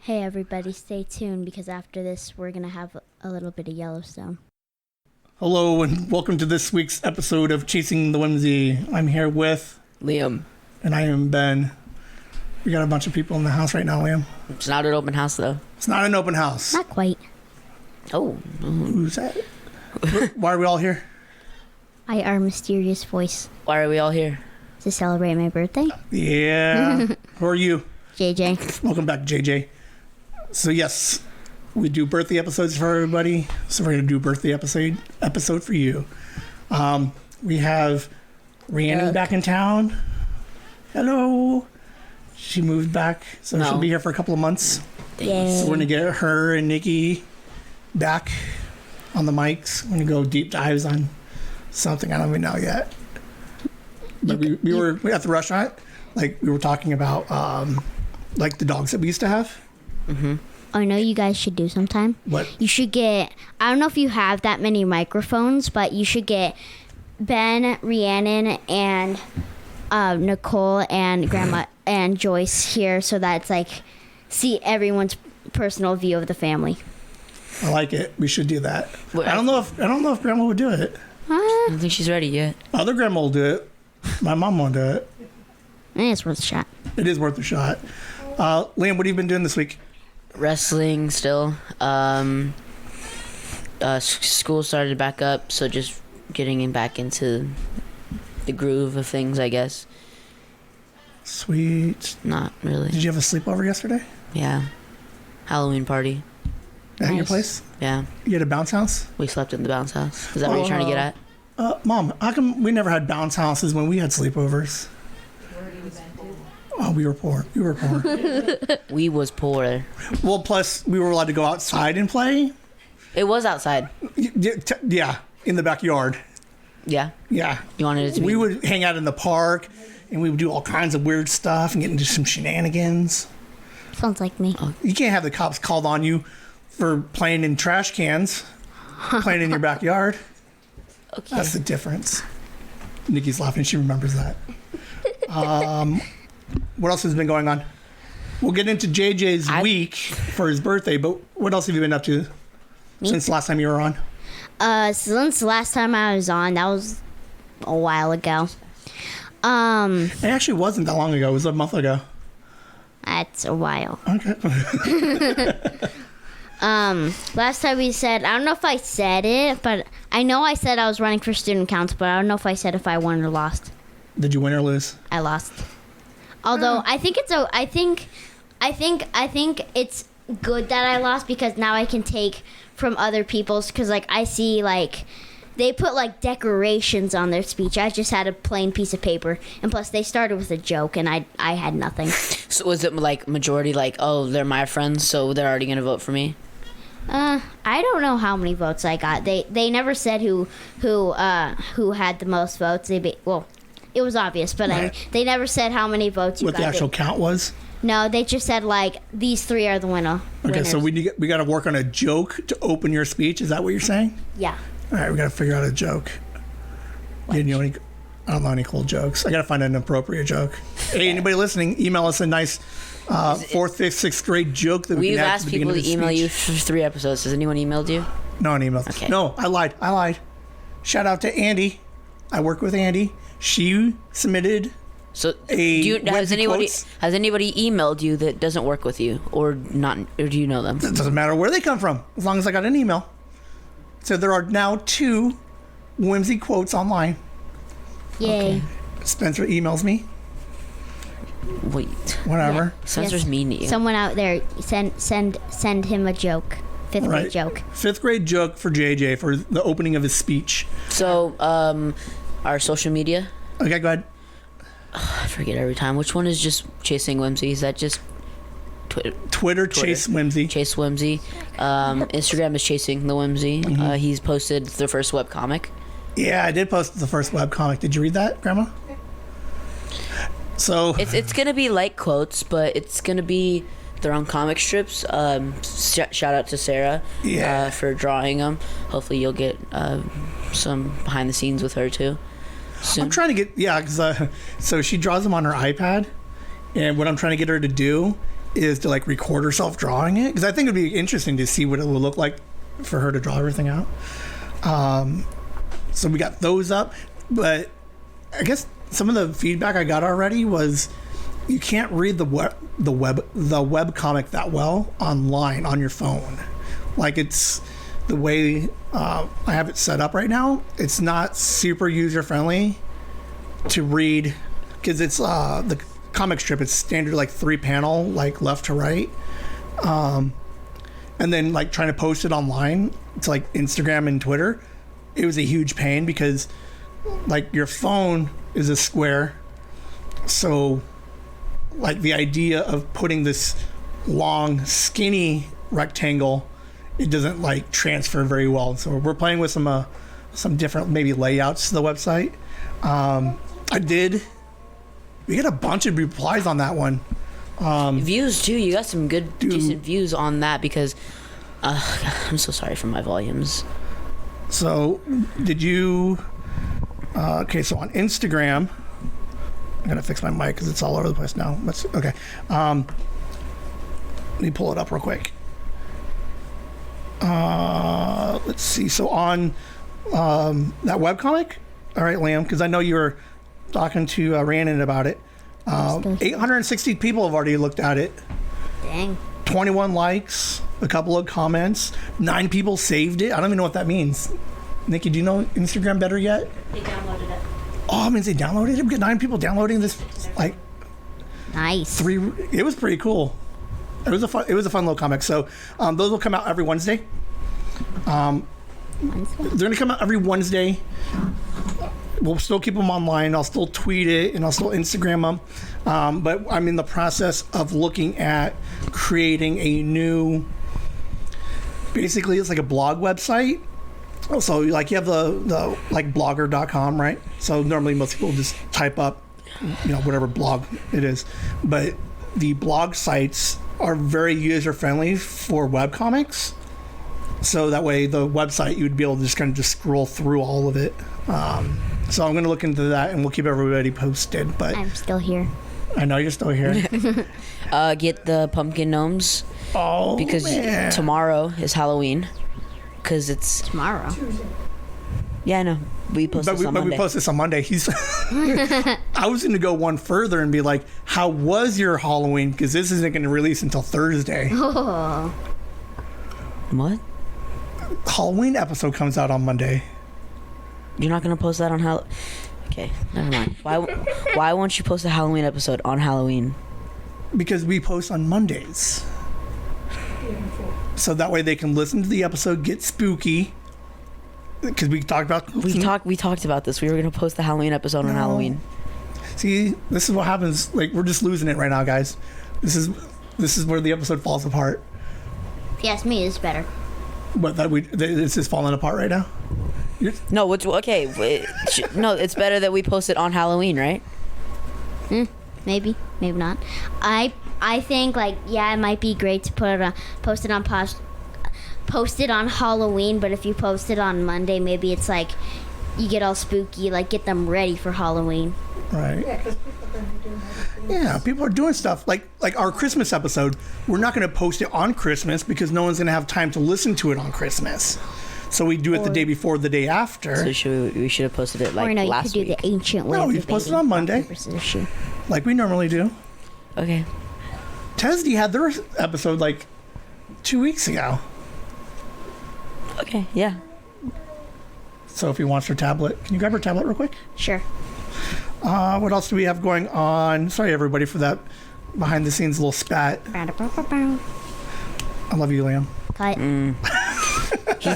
Hey everybody, stay tuned because after this we're going to have a little bit of Yellowstone. Hello and welcome to this week's episode of Chasing the Whimsy. I'm here with Liam. And I am Ben. We got a bunch of people in the house right now, Liam. It's not an open house though. It's not an open house. Not quite. Oh. Who's that? Why are we all here? Our mysterious voice. Why are we all here? To celebrate my birthday. Yeah. Who are you? JJ. Welcome back, JJ. So yes, we do birthday episodes for everybody. So we're going to do birthday episode for you. We have Rhiannon back in town. Hello. She moved back, so she'll be here for a couple of months. Yay. So we're going to get her and Nikki back on the mics. We're going to go deep dives on something I don't even know yet. But we were at the restaurant, like we were talking about like the dogs that we used to have. Mm-hmm. I know you guys should do sometime. What? You should get, I don't know if you have that many microphones, but you should get Ben, Rhiannon, and Nicole and Grandma and Joyce here so that it's like, see everyone's personal view of the family. I like it. We should do that. Well, I don't know if Grandma would do it. I don't think she's ready yet. Other Grandma will do it. My mom won't do it. It's worth a shot. It is worth a shot. Liam, what have you been doing this week? Wrestling still. School started back up, so just getting back into the groove of things, I guess. Sweet. Not really. Did you have a sleepover yesterday? Yeah. Halloween party. At your place? Yeah. You had a bounce house? We slept in the bounce house. Is that what you're trying to get at? Mom, how come we never had bounce houses when we had sleepovers? Oh, we were poor. We were poor. We was poor. Well, plus we were allowed to go outside and play. It was outside. Yeah, in the backyard. Yeah. Yeah. You wanted it to be? We would hang out in the park, and we would do all kinds of weird stuff and get into some shenanigans. Sounds like me. You can't have the cops called on you for playing in trash cans, playing in your backyard. Okay. That's the difference. Nikki's laughing. She remembers that. What else has been going on? We'll get into JJ's week for his birthday, but what else have you been up to since the last time you were on? Since the last time I was on, that was a while ago. It actually wasn't that long ago. It was a month ago. That's a while. Okay. Last time we said, I don't know if I said it, but I know I said I was running for student council, but I don't know if I said if I won or lost. Did you win or lose? I lost. Although I think it's good that I lost because now I can take from other people's, because like I see like they put like decorations on their speech. I just had a plain piece of paper, and plus they started with a joke, and I had nothing. So was it like majority like, oh, they're my friends, so they're already gonna vote for me? I don't know how many votes I got. They never said who had the most votes. It was obvious, but Right. they never said how many votes you got. What the actual count was? No, they just said like these three are the winners. Okay, so we got to work on a joke to open your speech. Is that what you're saying? Yeah. All right, we got to figure out a joke. I don't know any cool jokes. I got to find an appropriate joke. Hey, anybody listening, email us a nice 4th, 5th, 6th grade joke that we We've can add asked to the people to beginning of email the you speech. for 3 episodes. Has anyone emailed you? No one emailed. Okay. No, I lied. Shout out to Andy. I work with Andy. She submitted So Whimsy has anybody quotes. emailed you that doesn't work with you or not, or do you know them? It doesn't matter where they come from, as long as I got an email. So there are now 2 Whimsy quotes online. Yay. Okay. Spencer emails me. Wait. Whatever. Yeah. Spencer's mean to you. Someone out there send him a joke. 5th grade joke. 5th grade joke for JJ for the opening of his speech. So, our social media. Okay, go ahead. I forget every time. Which one is just Chasing Whimsy? Is that just Twitter. Chase Whimsy. Chase Whimsy. Instagram is Chasing the Whimsy. He's posted the first webcomic. Yeah, I did post the first webcomic. Did you read that, Grandma? So It's gonna be like quotes, but it's gonna be their own comic strips. Shout out to Sarah for drawing them. Hopefully you'll get some behind the scenes with her too soon. I'm trying to get, because so she draws them on her iPad, and what I'm trying to get her to do is to like record herself drawing it, because I think it'd be interesting to see what it would look like for her to draw everything out. So we got those up, but I guess some of the feedback I got already was you can't read the web comic that well online on your phone. Like, it's the way I have it set up right now. It's not super user friendly to read, because it's the comic strip. It's standard like 3-panel, like left to right, and then like trying to post it online to like Instagram and Twitter. It was a huge pain because like your phone is a square, so like the idea of putting this long skinny rectangle, it doesn't like transfer very well. So we're playing with some different maybe layouts to the website. We got a bunch of replies on that one. Views too. You got some good decent views on that, because I'm so sorry for my volumes. So did you okay, so on Instagram, I'm gonna fix my mic because it's all over the place now. Okay. Let me pull it up real quick. Let's see. So on that webcomic, all right, Liam, because I know you were talking to Rhiannon about it. 860 people have already looked at it. Dang. 21 likes, a couple of comments, 9 people saved it. I don't even know what that means. Nikki, do you know Instagram better yet? They downloaded it. Oh, it means they downloaded it? We got 9 people downloading this. Like, Nice. it was pretty cool. It was a fun little comic. So those will come out every Wednesday. They're gonna come out every Wednesday. We'll still keep them online. I'll still tweet it and I'll still Instagram them. But I'm in the process of looking at creating a new, basically it's like a blog website. So like you have the like blogger.com, right? So normally most people just type up, whatever blog it is. But the blog sites are very user friendly for webcomics. So that way the website, you would be able to just kind of just scroll through all of it. So I'm going to look into that and we'll keep everybody posted. But I'm still here. I know you're still here. Get the pumpkin gnomes. Oh, because man. tomorrow is Halloween. Because it's Tomorrow. Yeah, I know. We post this on Monday. We post this on Monday. I was going to go one further and be like, how was your Halloween? Because this isn't going to release until Thursday. Oh. What? Halloween episode comes out on Monday. You're not going to post that on Halloween? Okay, never mind. Why won't you post a Halloween episode on Halloween? Because we post on Mondays. So that way they can listen to the episode, get spooky. Because we talked about... We talked about this. We were going to post the Halloween episode on Halloween. See, this is what happens. Like, we're just losing it right now, guys. This is where the episode falls apart. If you ask me, it's better. What, it's just falling apart right now? No, okay. No, it's better that we post it on Halloween, right? Maybe not. I think it might be great to post it on Halloween, but if you post it on Monday, maybe it's like you get all spooky, like get them ready for Halloween. Right. Yeah, because people are going to be doing other things. Yeah, people are doing stuff like our Christmas episode. We're not going to post it on Christmas because no one's going to have time to listen to it on Christmas. So we do it the day before, the day after. So we should have posted it last week. Or no, you could do the ancient way. No, of we post it debating on Monday. rock, paper, scissors, shoot. Like we normally do. Okay. Tesdy had their episode 2 weeks ago. Okay, yeah. Sophie wants her tablet. Can you grab her tablet real quick? Sure. What else do we have going on? Sorry, everybody, for that behind the scenes little spat. I love you, Liam. Cut.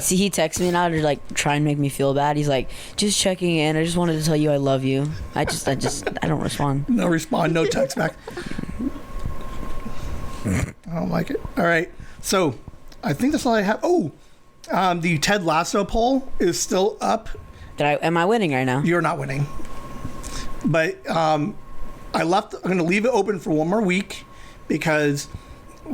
He texts me now to try and make me feel bad. He's like, just checking in. I just wanted to tell you I love you. I don't respond. No respond, no text back. I don't like it. All right. So I think that's all I have. Oh, the Ted Lasso poll is still up. Am I winning right now? You're not winning. But I'm going to leave it open for one more week because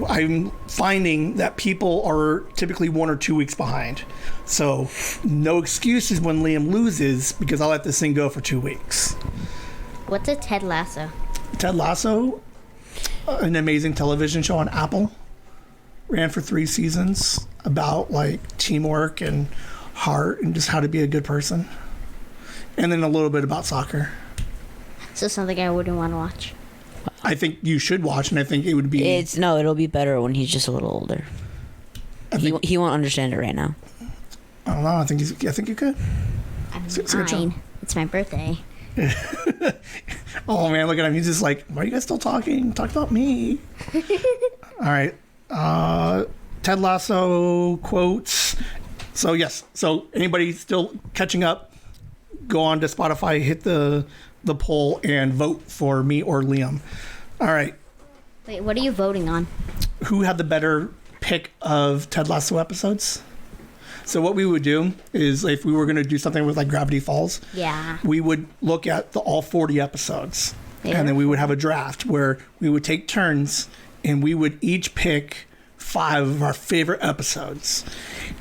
I'm finding that people are typically 1 or 2 weeks behind. So no excuses when Liam loses because I'll let this thing go for 2 weeks. What's a Ted Lasso? Ted Lasso? an amazing television show on Apple. Ran for 3 seasons about like teamwork and heart and just how to be a good person. And then a little bit about soccer. So something I wouldn't want to watch. I think you should watch, and I think it would be. It'll be better when he's just a little older. He won't understand it right now. I don't know. I think you could. I'm It's a good show. 9. It's my birthday. Oh man, look at him. He's just like, why are you guys still talking? Talk about me. All right. Ted Lasso quotes. So yes. So anybody still catching up, go on to Spotify, hit the poll, and vote for me or Liam. All right. Wait, what are you voting on? Who had the better pick of Ted Lasso episodes? So what we would do is, if we were going to do something with like Gravity Falls, Yeah. we would look at all 40 episodes, Yeah. and then we would have a draft where we would take turns, and we would each pick 5 of our favorite episodes.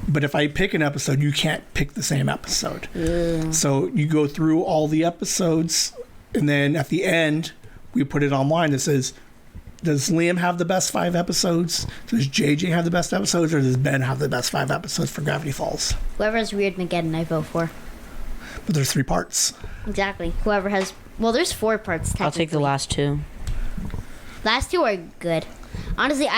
But if I pick an episode, you can't pick the same episode. So you go through all the episodes, and then at the end, we put it online that says, does Liam have the best 5 episodes? Does JJ have the best episodes? Or does Ben have the best 5 episodes for Gravity Falls? Whoever has Weird Mageddon, I vote for. But there's 3 parts. Exactly. Whoever has... Well, there's 4 parts, technically. I'll take the last 2. Last 2 are good. Honestly,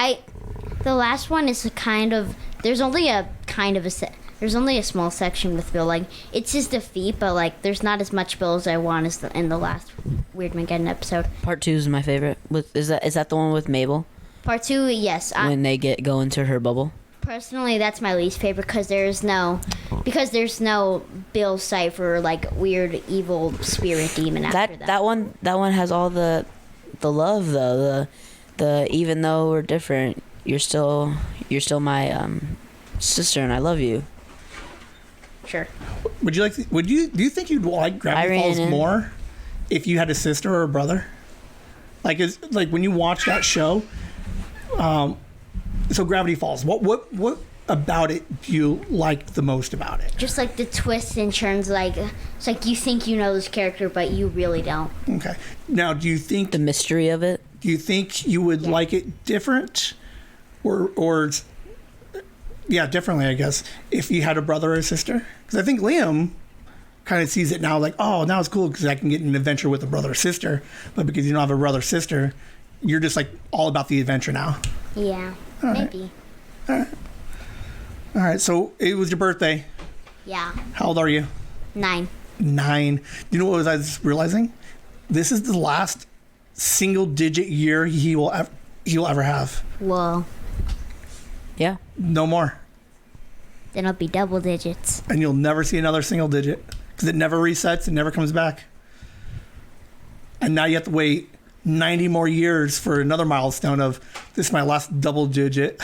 the last one is kind of... There's only a kind of a... There's only a small section with Bill. Like, it's his defeat, but, like, there's not as much Bill as I want as in the last Weird Mageddon episode. Part 2 is my favorite. Is that the one with Mabel? Part 2, yes. When they go into her bubble? Personally, that's my least favorite because there's no Bill Cipher, like, weird, evil spirit demon after that. That one has all the love, though. The even though we're different, you're still my sister, and I love you. Sure. Do you think you'd like Gravity Falls more if you had a sister or a brother? Like when you watch that show, so Gravity Falls, what about it do you like the most about it? Just like the twists and turns, like it's like you think you know this character, but you really don't. Okay. Now, do you think The mystery of it. Do you think you would like it different, or differently, I guess, if you had a brother or a sister? Because I think Liam kind of sees it now like, oh, now it's cool because I can get an adventure with a brother or sister. But because you don't have a brother or sister, you're just like all about the adventure now. Yeah, All right. maybe. All right. So it was your birthday. Yeah, How old are you? 9. 9. You know what I was realizing? This is the last single-digit year he will ever have. Whoa. Yeah. No more. Then it'll be double digits. And you'll never see another single digit because it never resets. It never comes back. And now you have to wait 90 more years for another milestone of this is my last double digit.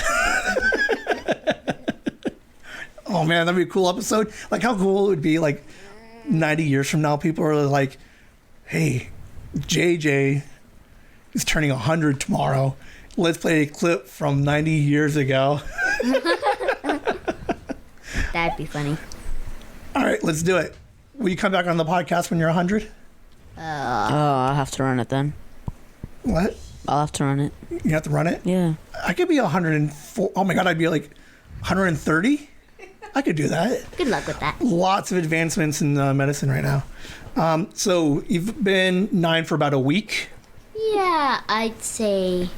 Oh man, that'd be a cool episode. Like how cool it would be like 90 years from now, people are like, hey, JJ is turning 100 tomorrow. Let's play a clip from 90 years ago. That'd be funny. All right, let's do it. Will you come back on the podcast when you're 100? I'll have to run it then. What? I'll have to run it. You have to run it? Yeah. I could be 104. Oh my God, I'd be like 130. I could do that. Good luck with that. Lots of advancements in medicine right now. So you've been 9 for about a week. Yeah, I'd say.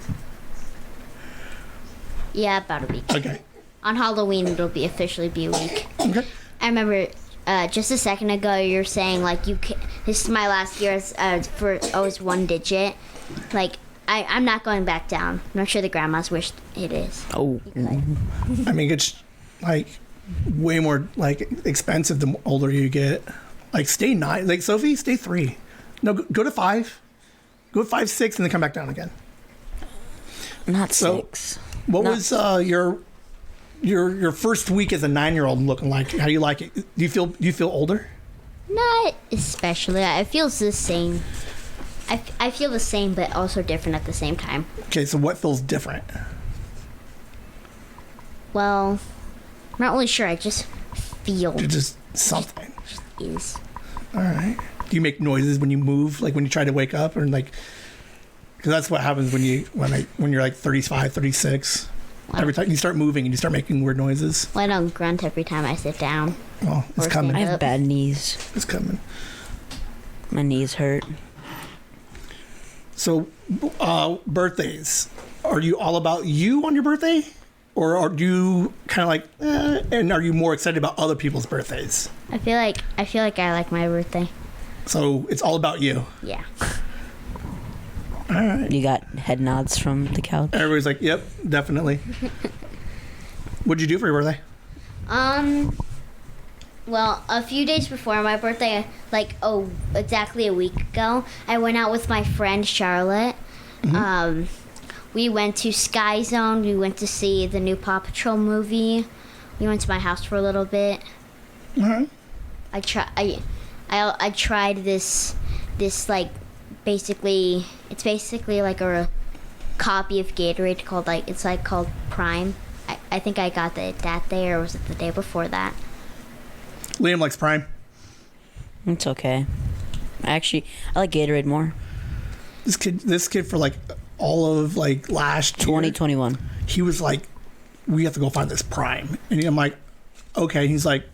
Yeah, about a week. Okay. On Halloween, it'll officially be a week. Okay. I remember just a second ago you were saying like this is my last year for always 1 digit. Like I'm not going back down. I'm not sure the grandmas wish it is. Oh. I mean, it's like way more like expensive the older you get. Like stay 9. Like Sophie, stay 3. No, go to 5. Go to 5, 6, and then come back down again. Not So- 6. What Not- was your first week as a 9-year-old looking like? How do you like it? Do you feel older? Not especially. I feel the same. I feel the same, but also different at the same time. Okay, so what feels different? Well, I'm not really sure. I just feel It's just something. is. All right. Do you make noises when you move, like when you try to wake up, or like? Because that's what happens when you're like 35, 36. Wow. Every time you start moving and you start making weird noises. Well, I don't grunt every time I sit down. Well, it's Or coming. I have bad knees. It's coming. My knees hurt. So, birthdays. Are you all about you on your birthday? Or are you kind of like, and are you more excited about other people's birthdays? I feel like I like my birthday. So it's all about you. Yeah. All right. You got head nods from the couch. Everybody's like, yep, definitely. What'd you do for your birthday? Well, a few days before my birthday, exactly a week ago, I went out with my friend Charlotte. Mm-hmm. We went to Sky Zone. We went to see the new Paw Patrol movie. We went to my house for a little bit. All right. I tried this like basically it's basically like a copy of Gatorade called Prime. I think I got it that day, or was it the day before that? Liam likes Prime. It's okay. I like Gatorade more. This kid for like all of like last year, 2021. he was like, we have to go find this Prime. And I'm like, okay. He's like,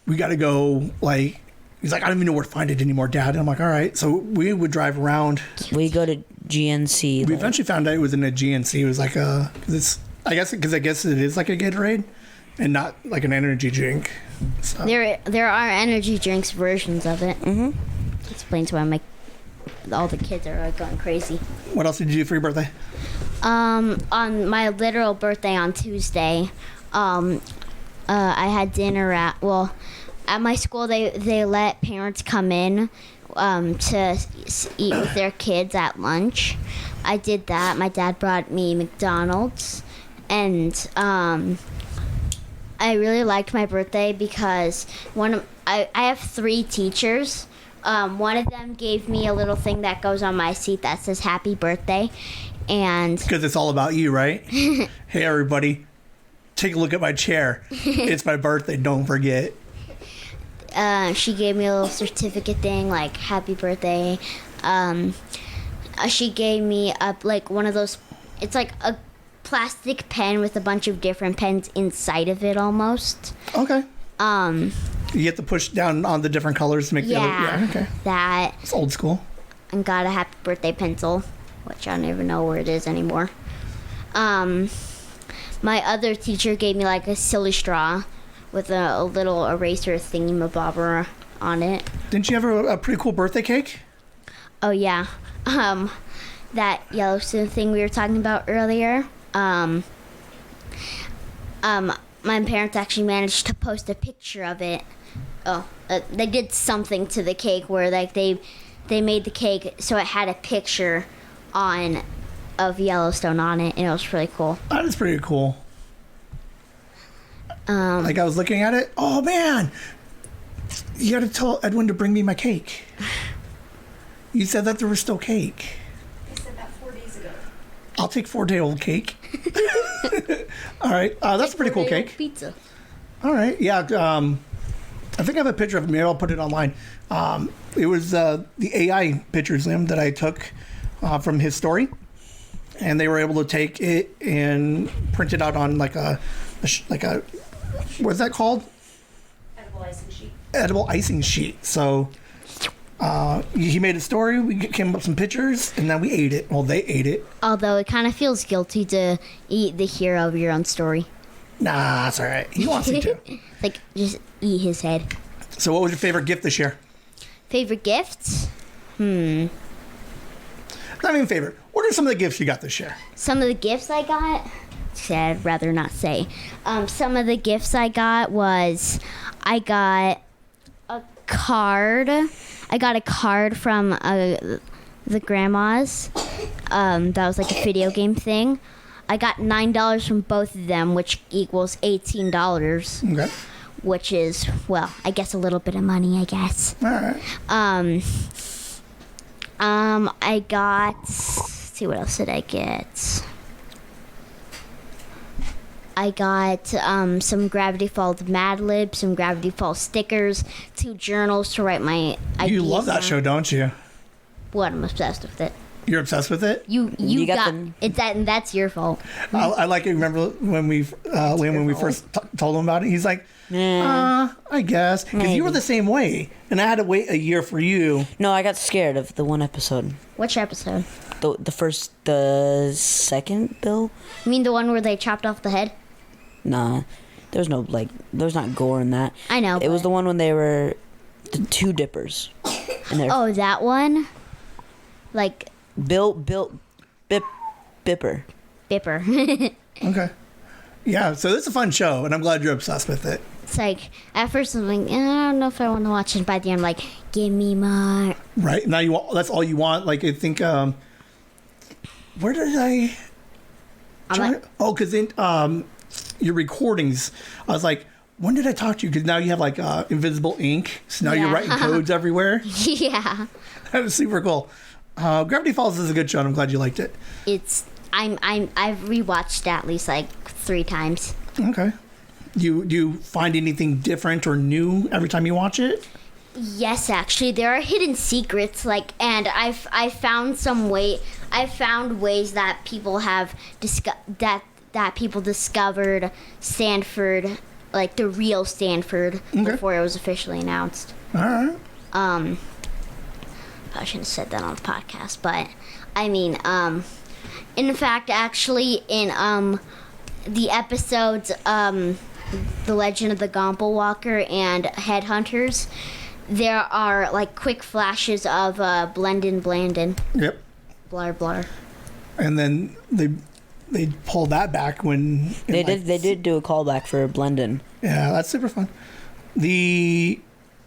we got to go, like, he's like, I don't even know where to find it anymore, Dad. And I'm like, all right. So we would drive around. We go to GNC. We eventually found out it was in a GNC. It was like I guess it is like a Gatorade and not like an energy drink. So. There are energy drinks versions of it. Mm-hmm. Explains why all the kids are like going crazy. What else did you do for your birthday? On my literal birthday on Tuesday, I had dinner at my school. They let parents come in to eat with their kids at lunch. I did that. My dad brought me McDonald's, and I really liked my birthday because I have 3 teachers. One of them gave me a little thing that goes on my seat that says "Happy Birthday," and because it's all about you, right? Hey, everybody, take a look at my chair. It's my birthday. Don't forget. She gave me a little certificate thing, like "Happy Birthday." She gave me one of those. It's like a plastic pen with a bunch of different pens inside of it, almost. Okay. You have to push down on the different colors to make the other. Yeah, okay. That. It's old school. And got a happy birthday pencil, which I don't even know where it is anymore. My other teacher gave me like a silly straw with a little eraser thingy-mabobber on it. Didn't you have a pretty cool birthday cake? Oh yeah. That Yellowstone thing we were talking about earlier. My parents actually managed to post a picture of it. They did something to the cake where like they made the cake so it had a picture of Yellowstone on it, and it was really cool. That is pretty cool. Like I was looking at it. Oh man, you got to tell Edwin to bring me my cake. You said that there was still cake. I said that 4 days ago. I'll take 4-day-old cake. All right, that's a pretty cool cake. Pizza. All right, yeah. I think I have a picture of it. Maybe I'll put it online. It was the AI pictures that I took from his story, and they were able to take it and print it out on like a what's that called? Edible icing sheet. Edible icing sheet. So he made a story. We came up with some pictures, and then we ate it. Well, they ate it. Although it kind of feels guilty to eat the hero of your own story. Nah, that's all right. He wants you to. Like, just eat his head. So what was your favorite gift this year? Favorite gifts? Not even favorite. What are some of the gifts you got this year? Some of the gifts I got? I'd rather not say. Some of the gifts I got was I got a card. I got a card from the grandmas. That was like a video game thing. I got $9 from both of them, which equals $18. Okay. Which is, well, I guess a little bit of money, I guess. All right. I got, let's see, what else did I get? I got some Gravity Falls Mad Libs, some Gravity Falls stickers, 2 journals to write my ideas You love that down. show, don't you? What? I'm obsessed with it. You're obsessed with it? You You got got them. it's that, and that's your fault. I like it. Remember when we first told him about it? He's like, I guess. Because you were the same way. And I had to wait a year for you. No, I got scared of the one episode. Which episode? The second, Bill? You mean the one where they chopped off the head? Nah. There's not gore in that. I know. It was the one when they were the two dippers. And they're Oh, that one? Like Bipper. Bipper. Okay. Yeah, so it's a fun show, and I'm glad you're obsessed with it. It's like, at first I'm like, I don't know if I want to watch it. By the end, I'm like, give me more. Right? Now that's all you want. Like, I think, where did I... I'm like, because in your recordings, I was like, when did I talk to you? Because now you have, like, invisible ink. So now you're Yeah. writing codes everywhere. yeah. That is super cool. Gravity Falls is a good show, and I'm glad you liked it. I've rewatched it at least like 3 times. Okay. Do you find anything different or new every time you watch it? Yes, actually, there are hidden secrets. And I found ways that people have that people discovered Stanford, like the real Stanford, before it was officially announced. All right. I shouldn't have said that on the podcast, but I mean, in fact, actually, in the episodes, The Legend of the Gompa Walker and Headhunters, there are like quick flashes of Blendin Blandin. Yep. Blar blar. And then they pulled that back when They did do a callback for Blendin. Yeah, that's super fun.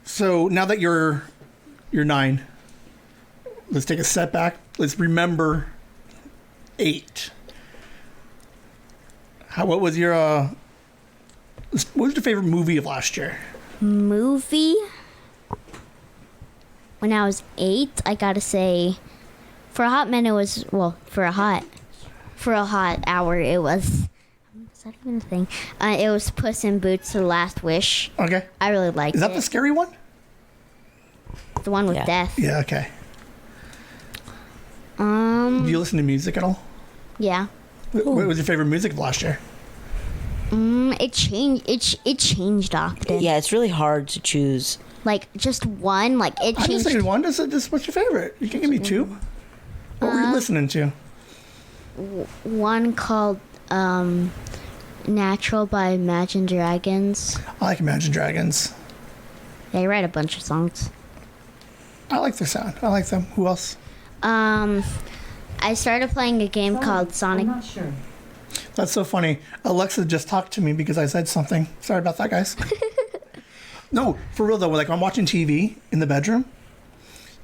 So now that you're 9, let's take a step back. Let's remember 8. What was your favorite movie of last year? Movie? When I was 8, I gotta say, for a hot minute it was, for a hot hour it was, is that even a thing? It was Puss in Boots: The Last Wish. Okay. I really liked it. Is that the scary one? The one with Yeah. death. Yeah, okay. Do you listen to music at all? Yeah. What was your favorite music of last year? It changed. It changed often. Yeah, it's really hard to choose. Like just one. Like it I just changed. said one. Just what's your favorite? You can give me 2. What were you listening to? One called "Natural" by Imagine Dragons. I like Imagine Dragons. They write a bunch of songs. I like their sound. I like them. Who else? I started playing a game called Sonic. I'm not sure. That's so funny. Alexa just talked to me because I said something. Sorry about that, guys. No, for real though. Like I'm watching TV in the bedroom,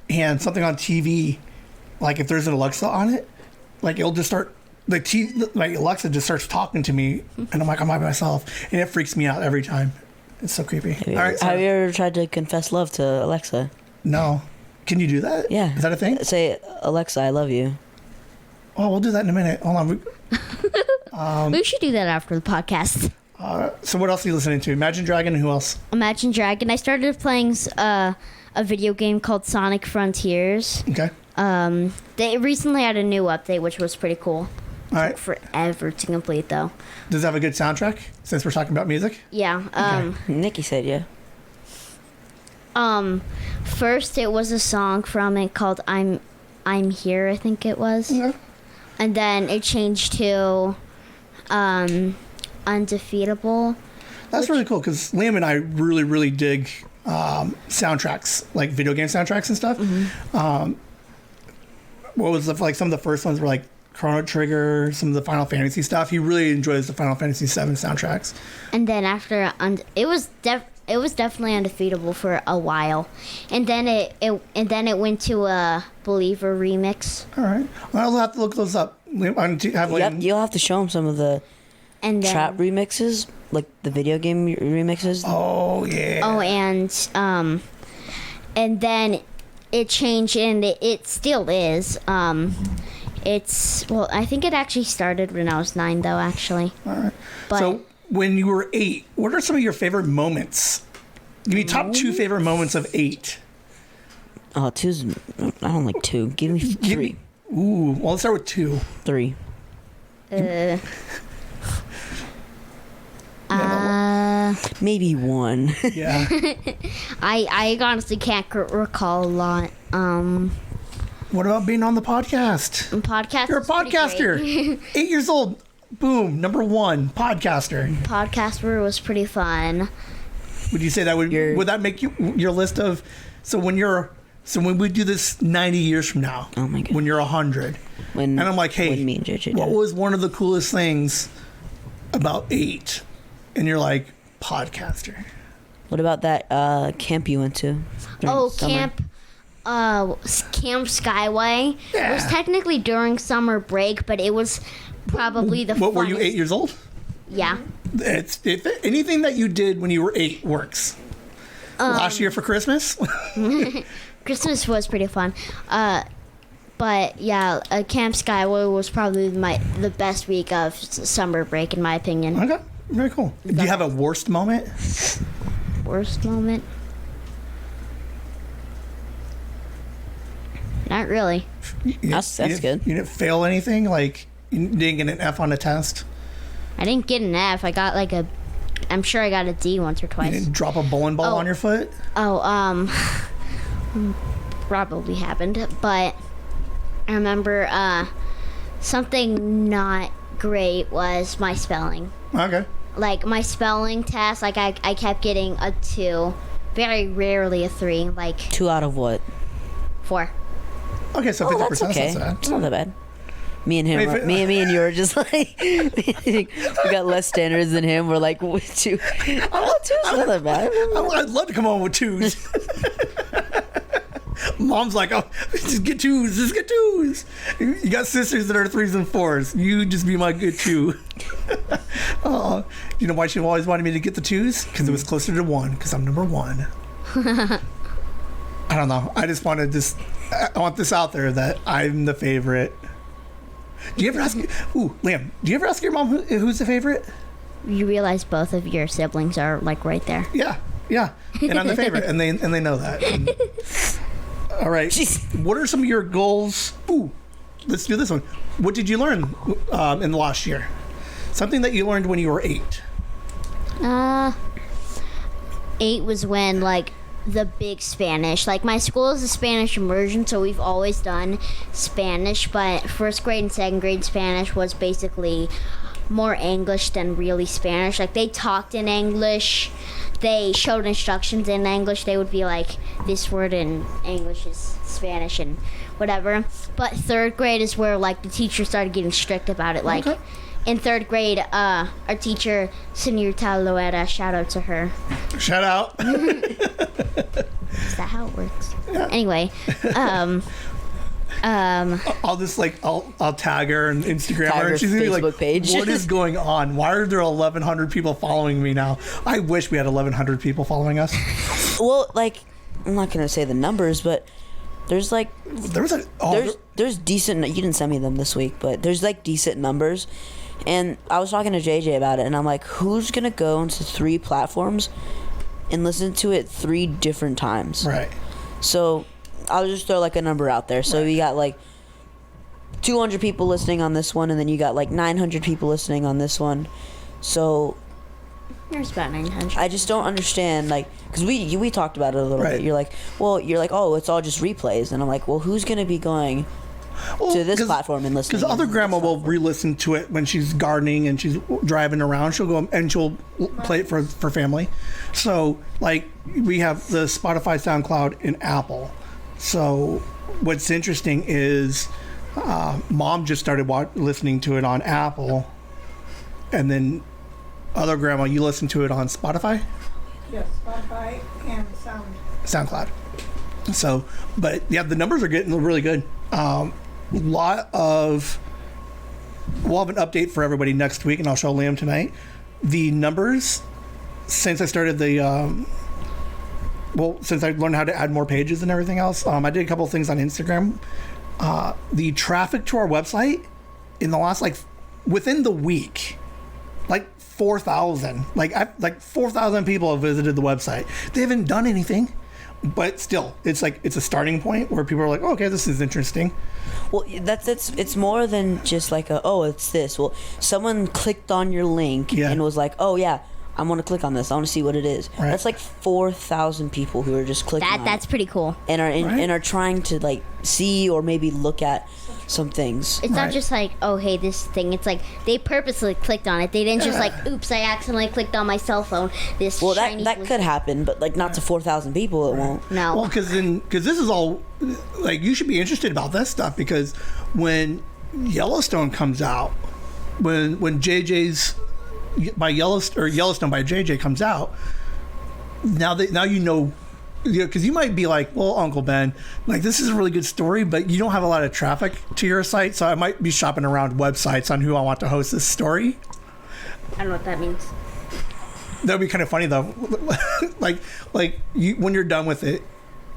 and something on TV, like if there's an Alexa on it, like it'll just start. Like Alexa just starts talking to me, and I'm like, I'm by myself, and it freaks me out every time. It's so creepy. All right, Have you so, ever tried to confess love to Alexa? no, can you do that? Yeah. Is that a thing? Say, Alexa, I love you. Oh, we'll do that in a minute. Hold on. We should do that after the podcast. So what else are you listening to? Imagine Dragon and who else? Imagine Dragon. I started playing a video game called Sonic Frontiers. Okay. They recently had a new update, which was pretty cool. All right. Took forever to complete, though. Does it have a good soundtrack? Since we're talking about music. Yeah. Nikki said, yeah. First it was a song from it called "I'm Here," I think it was. Yeah. And then it changed to "Undefeatable." That's really cool because Liam and I really, really dig soundtracks, like video game soundtracks and stuff. What was like some of the first ones were like Chrono Trigger, some of the Final Fantasy stuff. He really enjoys the Final Fantasy 7 soundtracks. And then after it was definitely undefeatable for a while, and then it went to a Believer remix, All right, well, I'll have to look those up. You'll have to show him some of the and then trap remixes, like the video game remixes. Oh yeah. and then it changed, and it still is. I think it actually started when I was 9, though. Actually, All right. but So when you were 8, what are some of your favorite moments? Give me top 2 favorite moments of 8. Oh, two's. I don't like 2. Give me 3. Ooh, well, let's start with 2. 3. Maybe 1. Yeah. I honestly can't recall a lot. What about being on the podcast? Podcast. You're a is pretty podcaster. great. 8 years old. Boom. Number 1, podcaster. Podcaster was pretty fun. Would you say that would that make your list of when we do this 90 years from now? Oh my God. When you're 100. And I'm like, hey, me and JJ what did it. was one of the coolest things about 8? And you're like, podcaster. What about that camp you went to? during Oh, summer? Camp Skyway. Yeah. It was technically during summer break, but it was probably the What were you, funnest- 8 years old? Yeah. If anything that you did when you were 8 works. Last year for Christmas? Christmas was pretty fun. But yeah, Camp Skyway was probably the best week of summer break in my opinion. Okay, very cool. Do you have a worst moment? Worst moment? Not really. That's good. You didn't fail anything? Like, you didn't get an F on a test? I didn't get an F. I got I'm sure I got a D once or You twice. didn't drop a bowling ball Oh. on your foot? Oh, probably happened, but I remember something not great was my spelling. Okay. Like my spelling test, like I kept getting a 2, very rarely a 3, like 2 out of what? 4. Okay, so 50%. That's okay. That's not bad. It's not that bad. Me and him, Wait, if it- me and you are just like we got less standards than him. We're like 2. Oh, 2 is not that bad. I'd love to come on with 2s. Mom's like, oh, just get 2s. Just get 2s. You got sisters that are 3s and 4s. You just be my good 2. Oh, you know why she always wanted me to get the 2s? Because it was closer to 1. Because I'm number 1. I don't know. I just wanted this. I want this out there that I'm the favorite. Do you ever ask? Ooh, Liam. Do you ever ask your mom who's the favorite? You realize both of your siblings are like right there. Yeah, and I'm the favorite, and they know that. And- all right. Jeez. What are some of your goals? Ooh, let's do this one. What did you learn in the last year? Something that you learned when you were 8. 8 was when the big Spanish. Like my school is a Spanish immersion, so we've always done Spanish, but first grade and second grade Spanish was basically more English than really Spanish. Like they talked in English, they showed instructions in English, they would be like, this word in English is Spanish and whatever. But third grade is where the teacher started getting strict about it. Like Okay. in third grade, our teacher, Senorita Loera, shout out to her. Shout out. Is that how it works? Anyway, I'll just I'll tag her on Instagram Tag her, her and she's gonna be Facebook like, page. "What is going on? Why are there 1,100 people following me now? I wish we had 1,100 people following us." Well, I'm not gonna say the numbers, but there's There was a there's decent. You didn't send me them this week, but there's decent numbers. And I was talking to JJ about it, and I'm like, who's gonna go into 3 platforms and listen to it 3 different times? right. So I'll just throw a number out there. So we got 200 people listening on this one, and then you got 900 people listening on this one. So there's about 900. I just don't understand, because we talked about it a little Right. bit. You're like, oh, it's all just replays, and I'm like, well, who's gonna be going to this platform and listening? Because other grandma will re-listen to it when she's gardening and she's driving around. She'll go and she'll play it for family. So we have the Spotify, SoundCloud, and Apple. So what's interesting is Mom just started listening to it on Apple, and then other grandma, you listen to it on Spotify, Yes, Spotify and SoundCloud. So, but yeah, the numbers are getting really good. We'll have an update for everybody next week, and I'll show Liam tonight. The numbers since I started since I learned how to add more pages and everything else, I did a couple of things on Instagram. The traffic to our website in the last within the week, 4,000. 4,000 people have visited the website. They haven't done anything. but still, it's like it's a starting point where people are like, oh, okay, this is interesting. Well, it's more than just like it's this. Well, someone clicked on your link and was like, oh yeah, I want to click on this. I want to see what it is. Right. That's like 4,000 people who are just clicking on That's it pretty cool. and are Right. and are trying to like see or maybe look at some things. It's Right. not just like, oh, hey, this thing. It's like they purposely clicked on it. They didn't just like, oops, I accidentally clicked on my cell phone. This Well, shiny that could happen, but like not to 4,000 people. It won't. No. Well, because this is all like you should be interested about this stuff because when Yellowstone comes out, when JJ's by Yellowstone by JJ comes out, now you know, because you might be like, well, Uncle Ben, like this is a really good story, but you don't have a lot of traffic to your site, so I might be shopping around websites on who I want to host this story. I don't know what that means. That would be kind of funny though. like you, when you're done with it,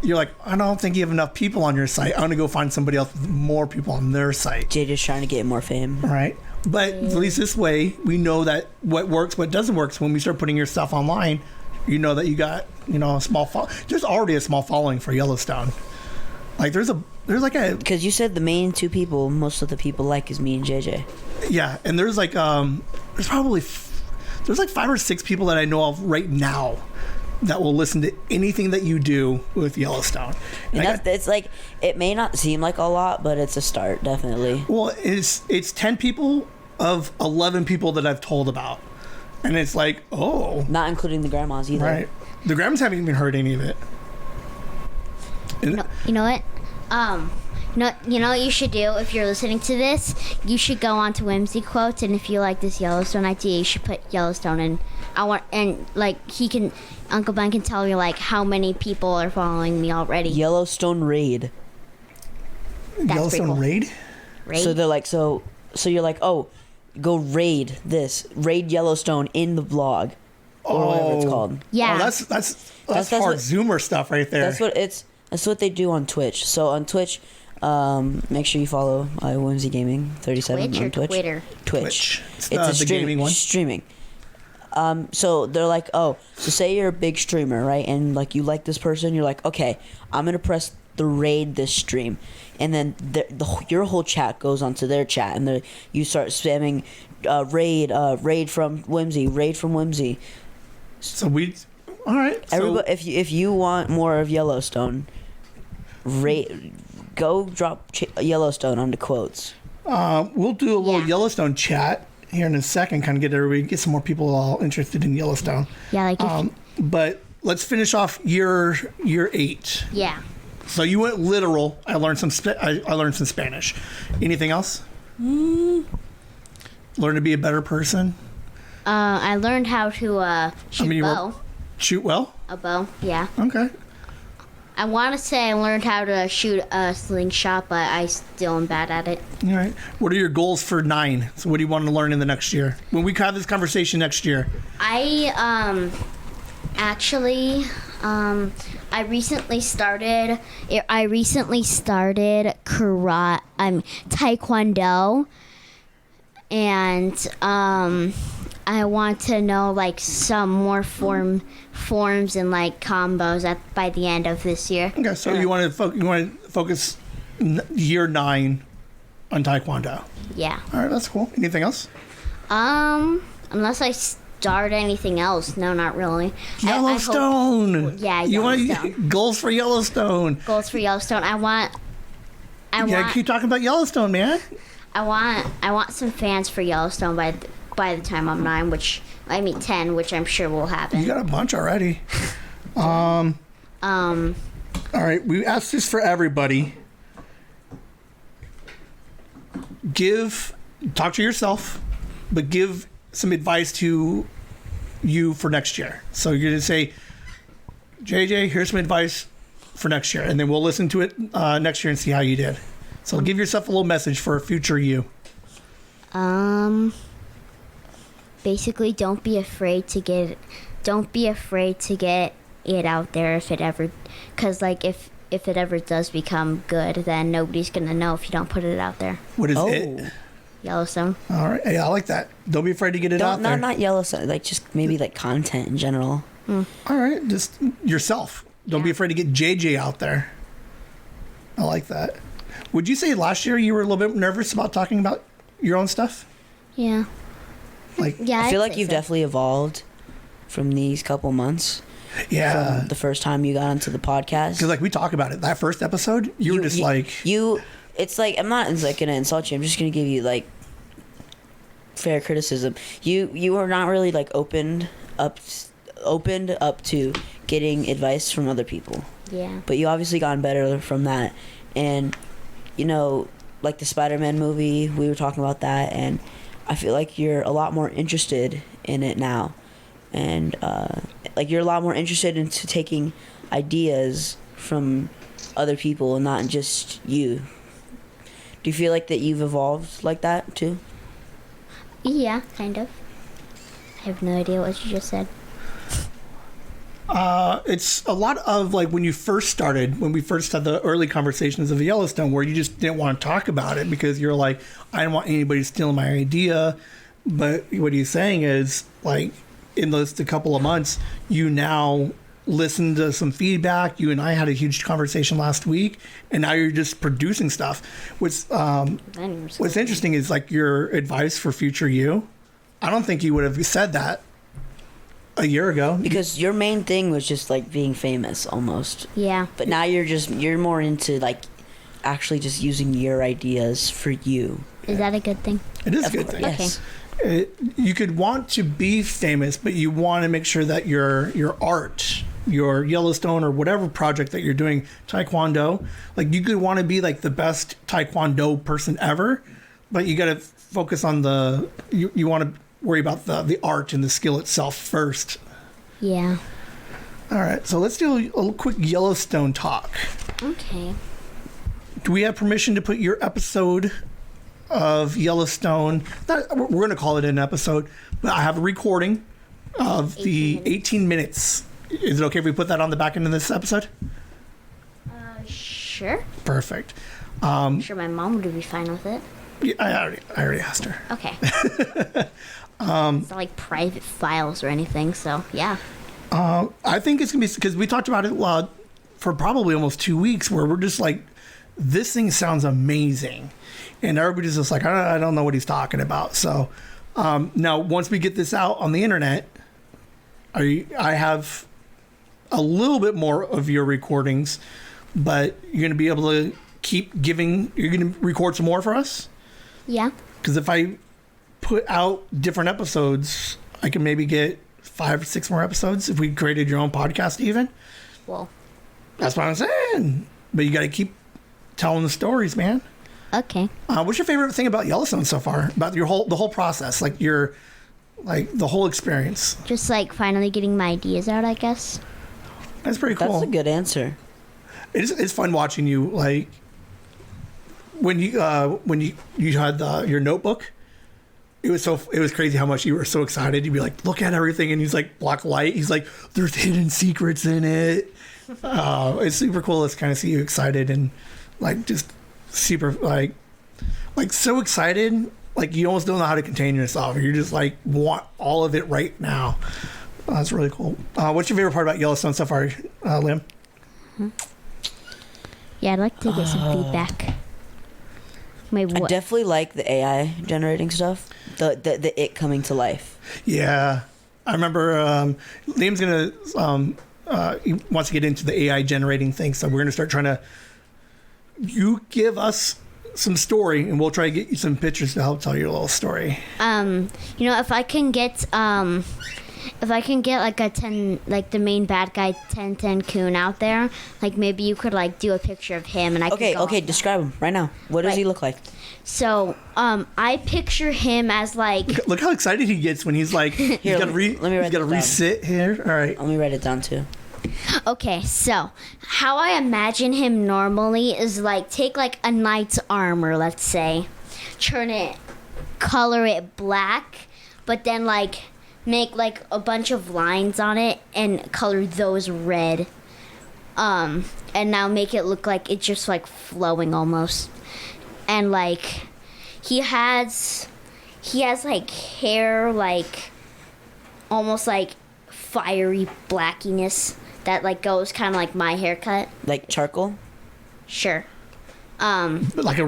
you're like, I don't think you have enough people on your site. I'm gonna go find somebody else with more people on their site. JJ's trying to get more fame. Right. But at least this way, we know that what works, what doesn't work. So when we start putting your stuff online, you know that you got, a small there's already a small following for Yellowstone. Like there's like a Because you said the main two people, most of the people like is me and JJ. yeah, and there's like there's probably there's like 5 or 6 people that I know of right now that will listen to anything that you do with Yellowstone. And it's like it may not seem like a lot, but it's a start, definitely. Well, it's 10 people of 11 people that I've told about, and it's like, oh, Not including the grandmas either. right. The grandmas haven't even heard any of it. And- You know what? You know what you should do if you're listening to this? You should go on to Whimsy quotes, and if you like this Yellowstone idea, you should put Yellowstone in. Uncle Ben can tell you like how many people are following me already. Yellowstone raid. That's Yellowstone pretty raid. Right? So they're like, so you're like, oh, go raid Yellowstone in the blog, or whatever it's called. Yeah. Oh, that's That's hard what- Zoomer stuff right there. That's what they do on Twitch. So on Twitch, make sure you follow Whimsy Gaming 37 Twitch on or Twitch. Twitter? Twitch. It's It's the a stream, gaming one. streaming. So they're like, oh, so say you're a big streamer, right? And like you like this person, you're like, okay, I'm gonna press the raid this stream, and then your whole chat goes onto their chat, and you start spamming raid from Whimsy. So all right. So, Everybody, if you want more of Yellowstone, go drop Yellowstone onto quotes. we'll do a little Yeah. Yellowstone chat here in a second, kind of get some more people all interested in Yellowstone. Yeah, like if, But let's finish off year 8. yeah. So you went literal. I learned some I learned some Spanish. Anything else? Learn to be a better person. I learned how to shoot you bow. Shoot well. A bow, yeah. Okay. I want to say I learned how to shoot a slingshot, but I still am bad at it. All right. What are your goals for 9? So what do you want to learn in the next year? When we have this conversation next year. I actually I recently started karate, taekwondo, and I want to know like some more forms and like combos by the end of this year. Okay. So you want to focus year 9 on taekwondo. Yeah. All right. That's cool. Anything else? Unless I start anything else, no, not really. Yellowstone. Yeah, You want Yellowstone. goals for Yellowstone? Goals for Yellowstone. I want Keep talking about Yellowstone, man. I want some fans for Yellowstone by the time I'm 9, 10, which I'm sure will happen. You got a bunch already. All right, we asked this for everybody. Talk to yourself, but give some advice to you for next year. So you're gonna say, JJ, here's some advice for next year, and then we'll listen to it next year and see how you did. So give yourself a little message for a future you. Basically, don't be afraid to get it out there because like if it ever does become good, then nobody's gonna know if you don't put it out there. What is it? Yellowstone. All right, hey, I like that. Don't be afraid to get it out there. Not Yellowstone, like just maybe like content in general. All right, just yourself. Don't be afraid to get JJ out there. I like that. Would you say last year you were a little bit nervous about talking about your own stuff? Yeah. Like, Yeah. I feel I'd like say you've so. definitely evolved from these couple months. yeah. From the first time you got onto the podcast. Because like we talk about it, that first episode, you were just like, you. It's like I'm not like gonna insult you. I'm just gonna give you like fair criticism. You were not really like opened up to getting advice from other people. Yeah. But you obviously gotten better from that, and you know, like the Spider-Man movie, we were talking about that, and I feel like you're a lot more interested in it now, and like you're a lot more interested into taking ideas from other people and not just you. Do you feel like that you've evolved like that too? Yeah, kind of. I have no idea what you just said. it's a lot of like when we first had the early conversations of Yellowstone, where you just didn't want to talk about it because you're like, I don't want anybody stealing my idea. But what he's saying is, like, in the couple of months, you now listen to some feedback. You and I had a huge conversation last week, and now you're just producing stuff. What's interesting is like your advice for future you. I don't think you would have said that a year ago. Because your main thing was just like being famous almost. Yeah. But now you're more into like actually just using your ideas for you. Is that a good thing? It is a Of good course, thing. yes. You could want to be famous, but you want to make sure that your art, your Yellowstone or whatever project that you're doing, Taekwondo, like you could want to be like the best Taekwondo person ever, but you got to focus on you want to worry about the art and the skill itself first. Yeah. All right, so let's do a quick Yellowstone talk. Okay. Do we have permission to put your episode of Yellowstone? We're going to call it an episode, but I have a recording of the 18 minutes. Is it okay if we put that on the back end of this episode? Sure. Perfect. I'm sure my mom would be fine with it. Yeah, I already asked her. Okay. It's not like private files or anything, so yeah. I think it's going to be, because we talked about it for probably almost 2 weeks, where we're just like, this thing sounds amazing. And everybody's just like, I don't know what he's talking about. So now, once we get this out on the internet, I have a little bit more of your recordings, but you're going to be able to you're going to record some more for us? Yeah. Because if I put out different episodes, I can maybe get 5 or 6 more episodes if we created your own podcast even. Well. That's what I'm saying. But you got to keep telling the stories, man. Okay. What's your favorite thing about Yellowstone so far? About the whole process, like the whole experience? Just like finally getting my ideas out, I guess. That's pretty cool. That's a good answer. It's fun watching you, like when you had your notebook. It was crazy how much you were so excited. You'd be like, look at everything, and he's like, black light. He's like, there's hidden secrets in it. It's super cool to kind of see you excited and like just super like so excited, like you almost don't know how to contain yourself. You're just like want all of it right now. That's really cool. What's your favorite part about Yellowstone so far, Liam? Yeah, I'd like to get some feedback. I definitely like the AI generating stuff. The it coming to life. Yeah, I remember Liam's gonna he wants to get into the AI generating thing, so we're gonna start trying to. You give us some story, and we'll try to get you some pictures to help tell your little story. If I can get like a 10, like the main bad guy 1010 Coon out there, like maybe you could like do a picture of him, and I could go Okay, describe him right now. What does he look like? So, I picture him as like. Look how excited he gets when he's like, Here, he's got to let me write got to this down. resit here. All right. Let me write it down too. Okay, so how I imagine him normally is like take like a knight's armor, let's say, color it black, but then like make like a bunch of lines on it and color those red. And now make it look like it's just like flowing almost. And like he has like hair like almost like fiery blackiness that like goes kind of like my haircut. Like charcoal? Sure. Like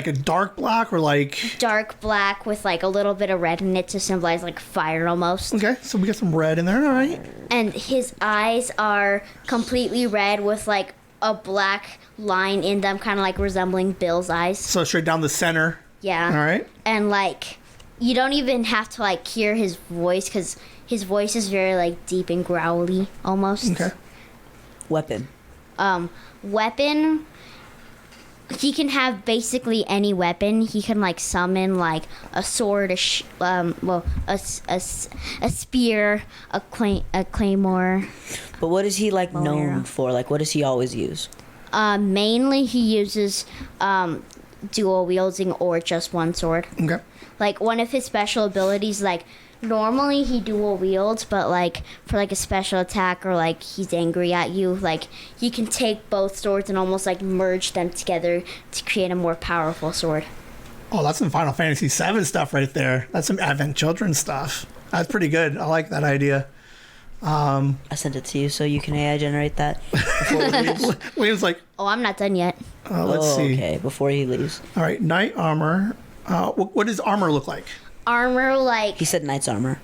a dark black or like. Dark black with like a little bit of red in it to symbolize like fire almost. Okay, so we got some red in there. All right. And his eyes are completely red with like a black line in them, kind of like resembling Bill's eyes. So straight down the center. Yeah. All right. And like you don't even have to like hear his voice because his voice is very like deep and growly almost. Okay. Weapon. Weapon. He can have basically any weapon. He can like summon like a sword, a spear, a claymore. But what is he like Bow and known arrow. for? Like, what does he always use? Mainly he uses dual wielding or just one sword. Okay. Like one of his special abilities, like normally he dual wields, but like for like a special attack or like he's angry at you, like he can take both swords and almost like merge them together to create a more powerful sword. Oh, that's some Final Fantasy VII stuff right there. That's some Advent Children stuff. That's pretty good. I like that idea. I sent it to you so you can AI generate that before he leaves. William's like, Oh, I'm not done yet. let's see. Okay, before he leaves. All right, knight armor. What does armor look like? Armor, like He said knight's armor.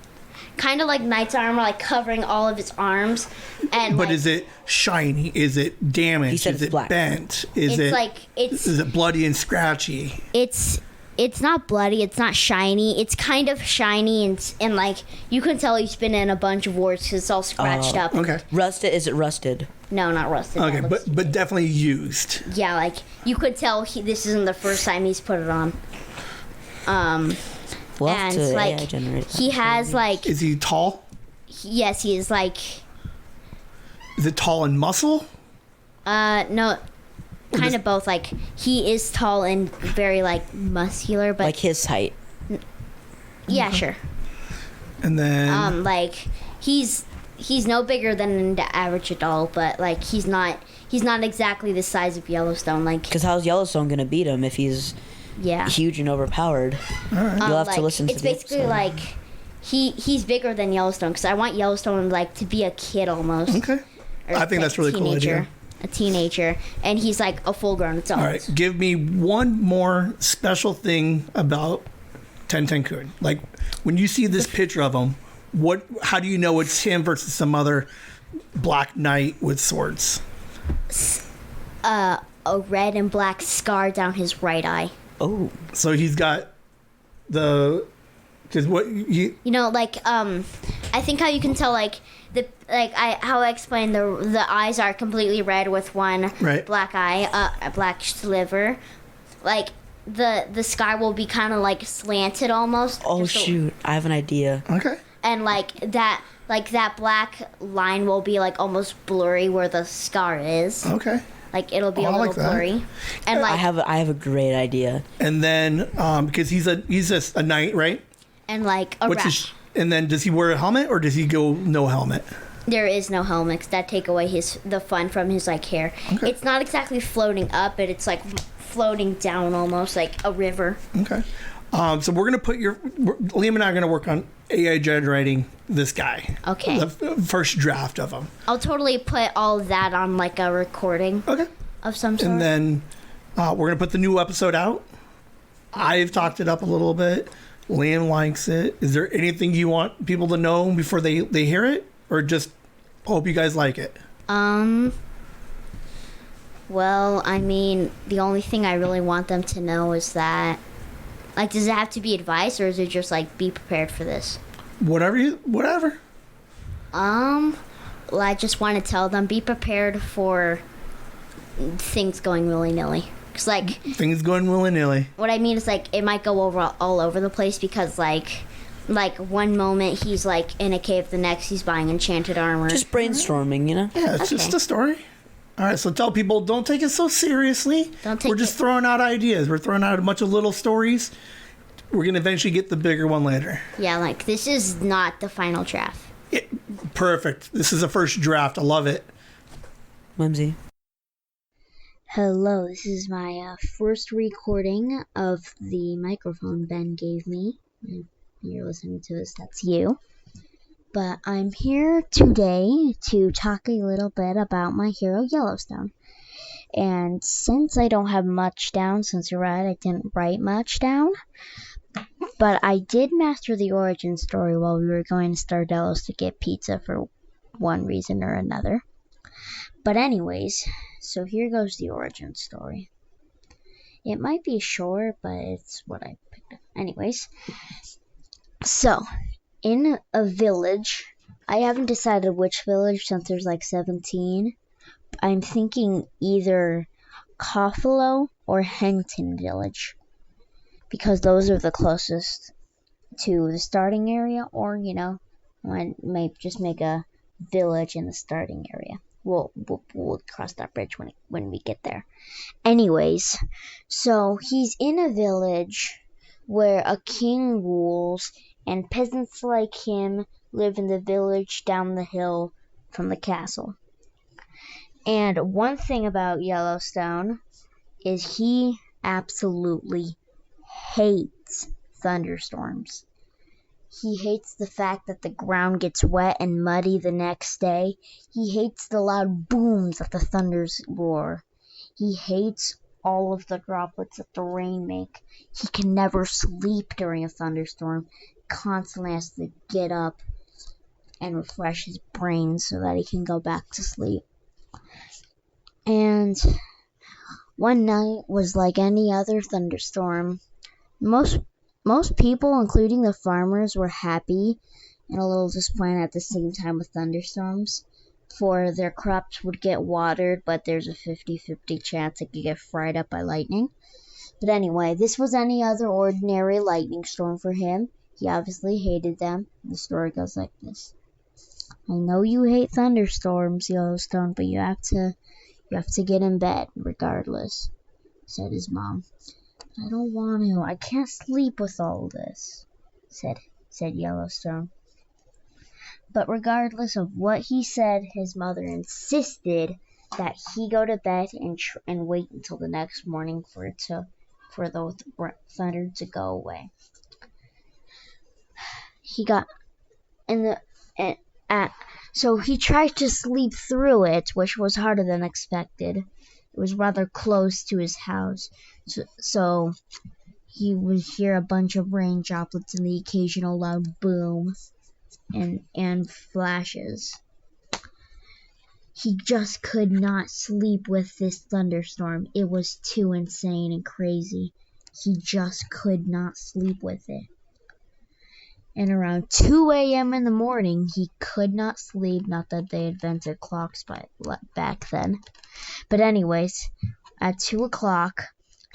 kind of like knight's armor, like covering all of his arms, and But like, is it shiny? Is it damaged? He said is it's it black. bent? Is it's it bloody and scratchy? it's not bloody, it's not shiny, it's kind of shiny and like you can tell he's been in a bunch of wars because it's all scratched up. Okay. Rusted? Is it rusted? No, not rusted. Okay, That looks- but definitely used. yeah, like you could tell this isn't the first time he's put it on. We'll have And to like AI generate that he before has leaves. like Is he tall? yes, he is like Is it tall in muscle? no, kind just- of both. Like he is tall and very like muscular, but like his height. yeah, sure. And then Like he's no bigger than the average adult, but like he's not exactly the size of Yellowstone. Like Because how's Yellowstone gonna beat him if he's yeah, huge and overpowered? You'll have like, to listen to it's the basically episode. like he's bigger than Yellowstone because I want Yellowstone like to be a kid almost. okay. Or, I think that's really cool idea. A teenager, and he's like a full-grown adult. All right, give me one more special thing about Ten Kun. Like when you see this picture of him, how do you know it's him versus some other black knight with swords? A red and black scar down his right eye. Oh, So he's got because what you You know, like I think how you can tell like how I explained the eyes are completely red with one Right. black eye, a black sliver. Like the sky will be kind of like slanted almost. oh just a- shoot! I have an idea. okay? and like that black line will be like almost blurry where the scar is. Okay. Like it'll be Oh, a I little like that. blurry. And I like have a great idea. And then because he's a knight, right? and like a What's rat. and then does he wear a helmet or does he go no helmet? There is no helmet 'cause that take away the fun from his like hair. Okay. It's not exactly floating up, but it's like floating down almost like a river. Okay. So we're gonna put Liam and I are gonna work on AI generating this guy. Okay. The first draft of him. I'll totally put all of that on like a recording Okay. of some sort. And then we're gonna put the new episode out. I've talked it up a little bit. Liam likes it. Is there anything you want people to know before they hear it, or just hope you guys like it? Well, I mean, the only thing I really want them to know is that, like, does it have to be advice or is it just like be prepared for this? Whatever. Well, I just want to tell them be prepared for things going willy nilly. Cause like Things going willy nilly. what I mean is like it might go all over the place because like one moment he's like in a cave, the next he's buying enchanted armor. Just brainstorming, you know. Yeah, it's just Okay. a story. All right, so tell people don't take it so seriously. We're just throwing out ideas. We're throwing out a bunch of little stories. We're gonna eventually get the bigger one later. Yeah, like this is not the final draft. Perfect. This is a first draft. I love it. Whimsy. Hello, this is my first recording of the microphone Ben gave me. If you're listening to this, that's you. but I'm here today to talk a little bit about my hero Yellowstone. And since I don't have much down, since you're right, I didn't write much down, but I did master the origin story while we were going to Stardello's to get pizza for one reason or another. But anyways, so here goes the origin story. It might be short, but it's what I picked up. Anyways, so in a village, I haven't decided which village since there's like 17. I'm thinking either Coffalo or Hengton Village, because those are the closest to the starting area, or, I might just make a village in the starting area. We'll cross that bridge when we get there. Anyways, so he's in a village where a king rules, and peasants like him live in the village down the hill from the castle. And one thing about Yellowstone is he absolutely hates thunderstorms. He hates the fact that the ground gets wet and muddy the next day. He hates the loud booms that the thunders roar. He hates all of the droplets that the rain make. He can never sleep during a thunderstorm. Constantly has to get up and refresh his brain so that he can go back to sleep. And one night was like any other thunderstorm. Most people, including the farmers, were happy and a little disappointed at the same time with thunderstorms, for their crops would get watered, but there's a 50-50 chance it could get fried up by lightning. But anyway, this was any other ordinary lightning storm for him. He obviously hated them. The story goes like this. I know you hate thunderstorms, Yellowstone, but you have to get in bed regardless, said his mom. I don't want to. I can't sleep with all this, said Yellowstone. But regardless of what he said, his mother insisted that he go to bed and wait until the next morning for the thunder to go away. So he tried to sleep through it, which was harder than expected. It was rather close to his house, so he would hear a bunch of rain droplets and the occasional loud boom and flashes. He just could not sleep with this thunderstorm. It was too insane and crazy. He just could not sleep with it. And around 2 a.m. in the morning, he could not sleep. Not that they invented clocks back then. But anyways, at 2 o'clock,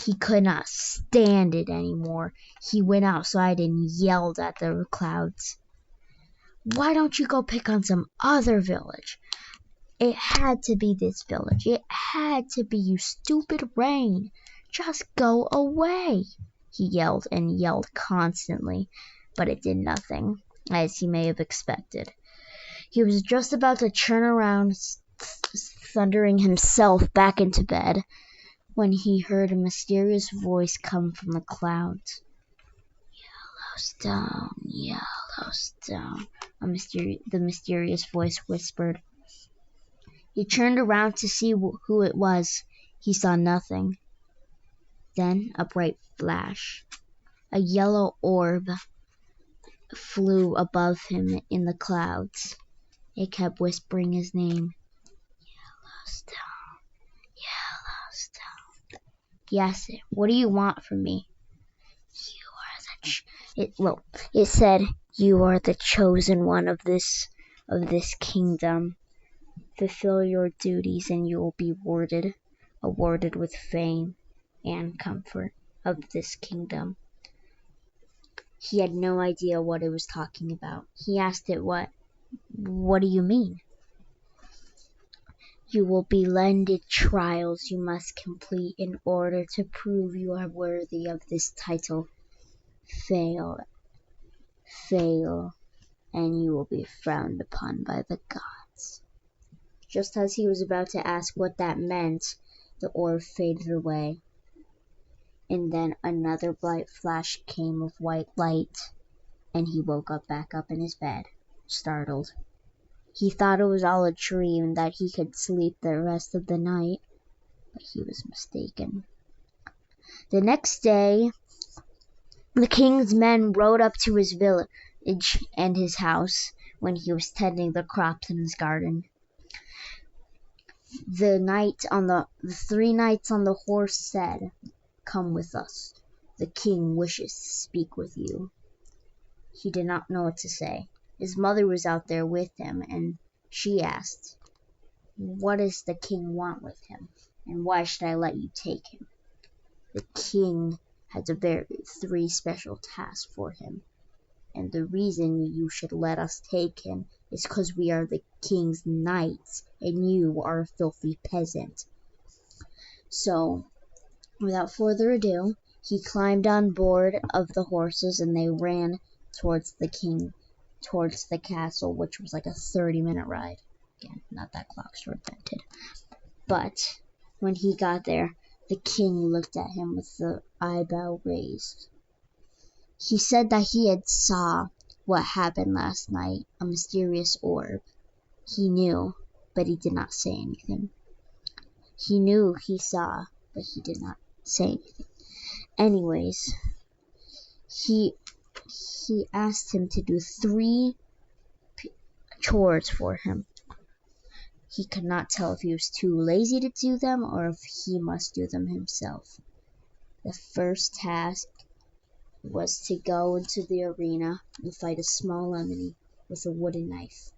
he could not stand it anymore. He went outside and yelled at the clouds. Why don't you go pick on some other village? It had to be this village. It had to be, you stupid rain. Just go away. He yelled and yelled constantly, but it did nothing, as he may have expected. He was just about to turn around, thundering himself back into bed, when he heard a mysterious voice come from the clouds. Yellowstone, Yellowstone, the mysterious voice whispered. He turned around to see who it was. He saw nothing. Then a bright flash. A yellow orb flew above him in the clouds. It kept whispering his name. Yellowstone, Yellowstone. He asked it, what do you want from me? It said, you are the chosen one of this kingdom. Fulfill your duties and you will be awarded with fame and comfort of this kingdom. He had no idea what it was talking about. He asked it, what do you mean? You will be lended trials you must complete in order to prove you are worthy of this title. Fail, and you will be frowned upon by the gods. Just as he was about to ask what that meant, the orb faded away, and then another bright flash came of white light, and he woke back up in his bed. startled. He thought it was all a dream and that he could sleep the rest of the night, but he was mistaken. The next day, the king's men rode up to his village and his house when he was tending the crops in his garden. The 3 knights on the horse said, "Come with us. The king wishes to speak with you." He did not know what to say. His mother was out there with him, and she asked, "What does the king want with him, and why should I let you take him?" The king had 3 special tasks for him, and the reason you should let us take him is because we are the king's knights, and you are a filthy peasant. So, without further ado, he climbed on board of the horses, and they ran towards the castle, which was like a 30-minute ride. Again, not that clocks were invented. But when he got there, the king looked at him with the eyebrow raised. He said that he had saw what happened last night, a mysterious orb. He knew, but he did not say anything. He knew he saw, but he did not say anything. Anyways, he asked him to do 3 chores for him. He could not tell if he was too lazy to do them or if he must do them himself. The first task was to go into the arena and fight a small enemy with a wooden knife.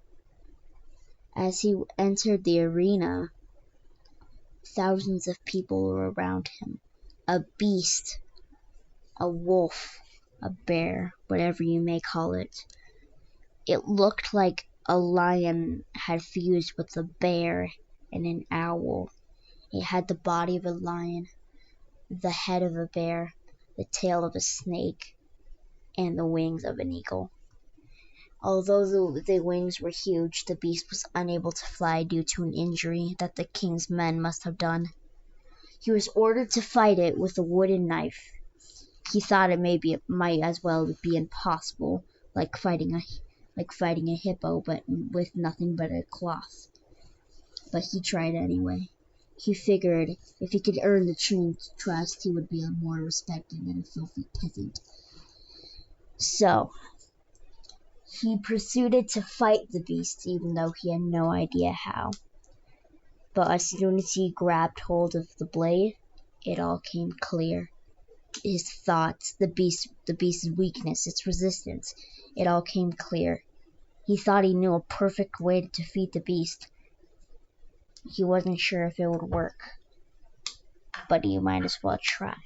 As he entered the arena, thousands of people were around him. A beast, a wolf, a bear, whatever you may call it. It looked like a lion had fused with a bear and an owl. It had the body of a lion, the head of a bear, the tail of a snake, and the wings of an eagle. Although the wings were huge, the beast was unable to fly due to an injury that the king's men must have done. He was ordered to fight it with a wooden knife. He thought it might as well be impossible, like fighting a hippo, but with nothing but a cloth. But he tried anyway. He figured if he could earn the king's trust, he would be more respected than a filthy peasant. So, he proceeded to fight the beast, even though he had no idea how. But as soon as he grabbed hold of the blade, it all came clear. His thoughts, the beast's weakness, its resistance, it all came clear. He thought he knew a perfect way to defeat the beast. He wasn't sure if it would work, but he might as well try.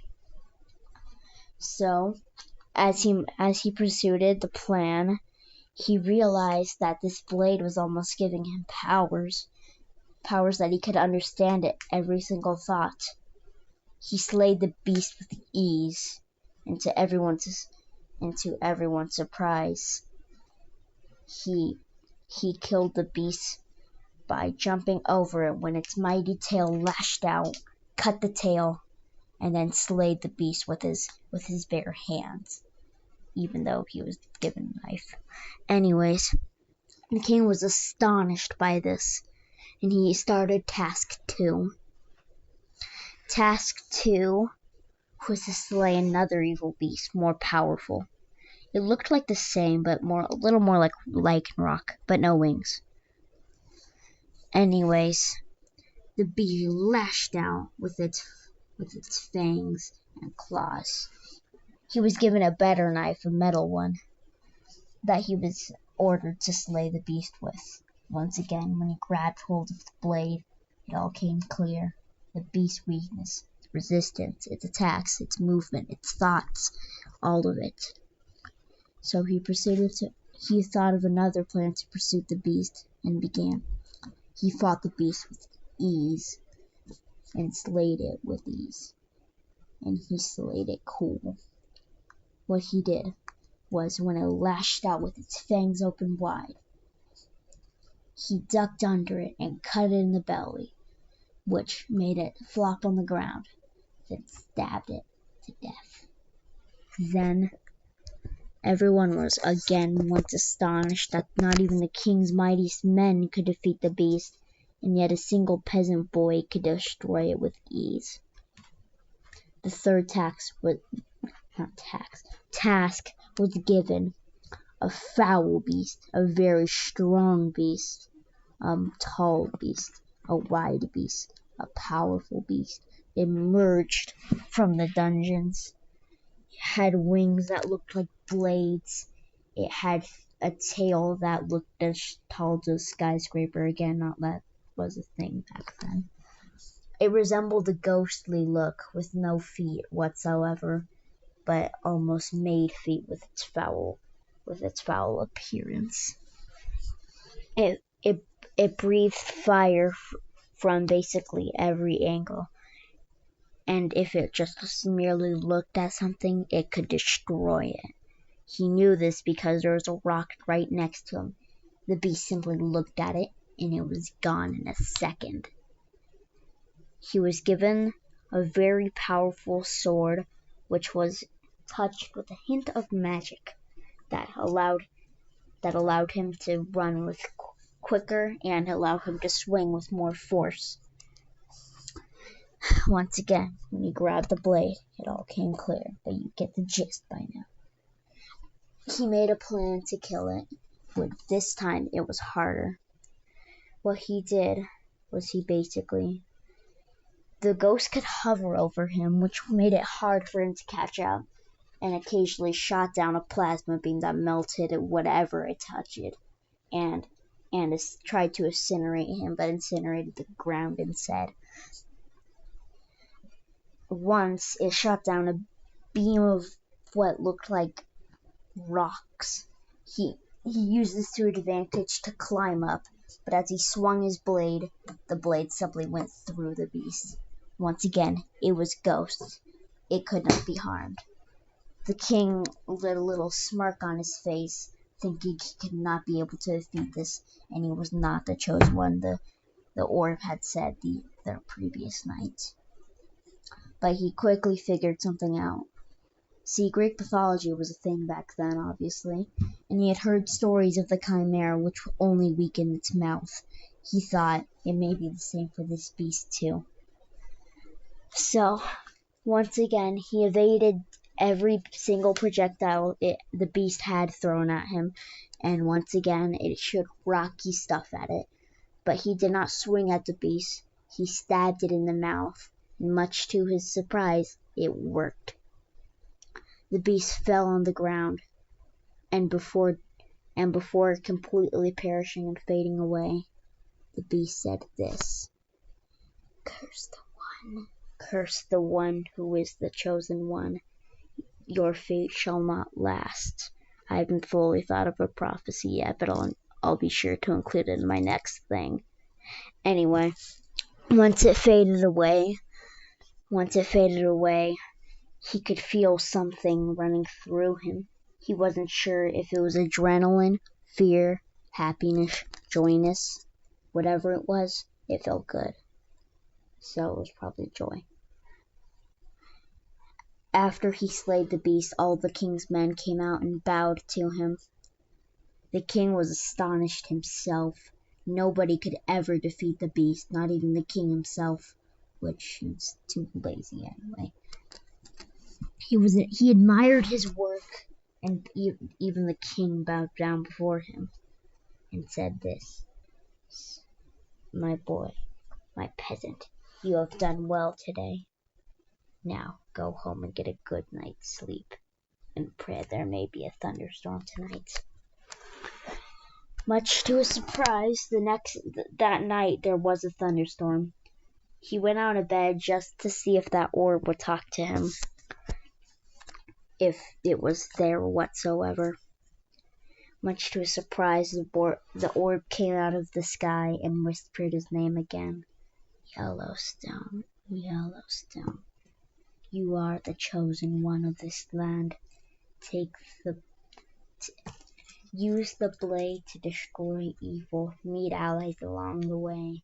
So, as he pursued the plan, he realized that this blade was almost giving him powers that he could understand every single thought. He slayed the beast with ease, and to everyone's surprise, he killed the beast by jumping over it when its mighty tail lashed out, cut the tail, and then slayed the beast with his bare hands, even though he was given a knife. Anyways, the king was astonished by this, and he started task 2. Task 2 was to slay another evil beast, more powerful. It looked like the same, but a little more like Lycanroc, but no wings. Anyways, the beast lashed out with its fangs and claws. He was given a better knife, a metal one, that he was ordered to slay the beast with. Once again, when he grabbed hold of the blade, it all came clear. The beast's weakness, its resistance, its attacks, its movement, its thoughts, all of it. So he thought of another plan to pursue the beast and began. He fought the beast with ease and slayed it with ease. And he slayed it cool. What he did was when it lashed out with its fangs open wide, he ducked under it and cut it in the belly, which made it flop on the ground, then stabbed it to death. Then Everyone was again once astonished that not even the king's mightiest men could defeat the beast, and yet a single peasant boy could destroy it with ease. The third task was given. A foul beast, a very strong beast, a tall beast, a wide beast, a powerful beast, emerged from the dungeons. It had wings that looked like blades. It had a tail that looked as tall as a skyscraper. Again, not that was a thing back then. It resembled a ghostly look with no feet whatsoever, but almost made feet with its foul appearance. It breathed fire from basically every angle, and if it just merely looked at something, it could destroy it. He knew this because there was a rock right next to him. The beast simply looked at it, and it was gone in a second. He was given a very powerful sword, which was touched with a hint of magic that allowed him to run with quicker and allowed him to swing with more force. Once again, when he grabbed the blade, it all came clear, but you get the gist by now. He made a plan to kill it, but this time it was harder. What he did was the ghost could hover over him, which made it hard for him to catch up, and occasionally shot down a plasma beam that melted whatever it touched, and tried to incinerate him, but incinerated the ground instead. Once it shot down a beam of what looked like rocks. He used this to advantage to climb up, but as he swung his blade, the blade simply went through the beast. Once again, it was ghost. It could not be harmed. The king lit a little smirk on his face, thinking he could not be able to defeat this, and he was not the chosen one, the orb had said the previous night. But he quickly figured something out. See, Greek mythology was a thing back then, obviously, and he had heard stories of the chimera which only weakened its mouth. He thought it may be the same for this beast too. So, once again, he evaded every single projectile the beast had thrown at him, and once again it shook rocky stuff at it. But he did not swing at the beast. He stabbed it in the mouth. Much to his surprise, it worked. The beast fell on the ground, and before completely perishing and fading away, the beast said this: "Curse the one who is the chosen one. Your fate shall not last. I haven't fully thought of a prophecy yet, but I'll be sure to include it in my next thing." Anyway, once it faded away, he could feel something running through him. He wasn't sure if it was adrenaline, fear, happiness, joyness. Whatever it was, it felt good. So it was probably joy. After he slayed the beast, all the king's men came out and bowed to him. The king was astonished himself. Nobody could ever defeat the beast, not even the king himself, which he's too lazy anyway. He admired his work, and even the king bowed down before him and said this: "My boy, my peasant, you have done well today. Now go home and get a good night's sleep, and pray there may be a thunderstorm tonight." Much to his surprise, that night there was a thunderstorm. He went out of bed just to see if that orb would talk to him, if it was there whatsoever. Much to his surprise, the orb came out of the sky and whispered his name again. "Yellowstone, Yellowstone, you are the chosen one of this land. Use the blade to destroy evil. Meet allies along the way.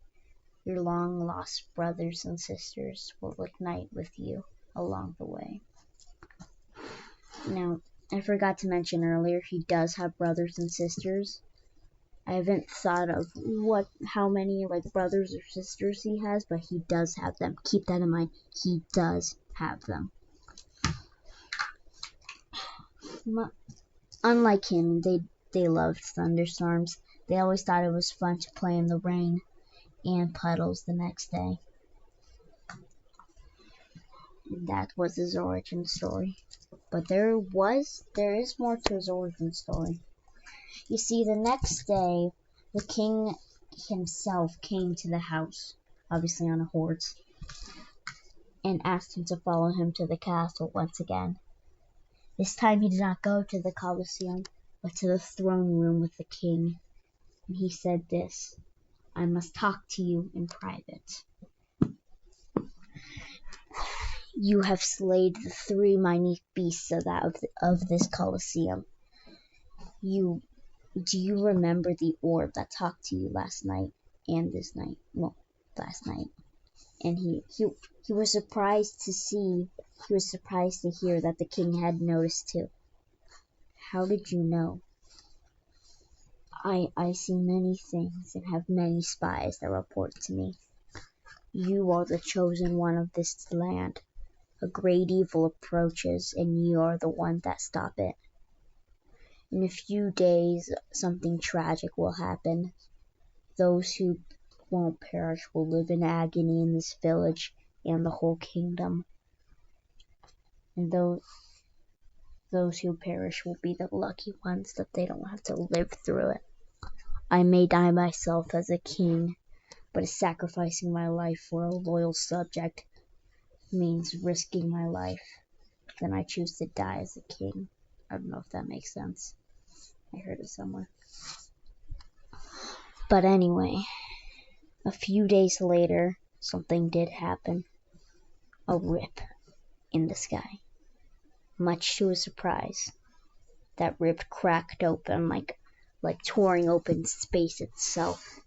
Your long-lost brothers and sisters will ignite with you along the way." Now, I forgot to mention earlier, he does have brothers and sisters. I haven't thought of how many like brothers or sisters he has, but he does have them. Keep that in mind. He does have them. Unlike him, they loved thunderstorms. They always thought it was fun to play in the rain and puddles the next day. And that was his origin story. But there is more to his origin story. You see, the next day, the king himself came to the house, obviously on a horse, and asked him to follow him to the castle once again. This time he did not go to the Colosseum, but to the throne room with the king. And he said this, "I must talk to you in private. You have slayed the 3 minute beasts of this Colosseum. Do you remember the orb that talked to you last night and this night? Well, last night." And he was surprised to hear that the king had noticed too. "How did you know?" I see many things and have many spies that report to me. You are the chosen one of this land. A great evil approaches, and you are the one that stop it. In a few days, something tragic will happen. Those who won't perish will live in agony in this village and the whole kingdom. And those who perish will be the lucky ones that they don't have to live through it. I may die myself as a king, but sacrificing my life for a loyal subject means risking my life. Then I choose to die as a king. I don't know if that makes sense. I heard it somewhere. But anyway, a few days later, something did happen. A rip in the sky. Much to his surprise, that rip cracked open like tearing open space itself.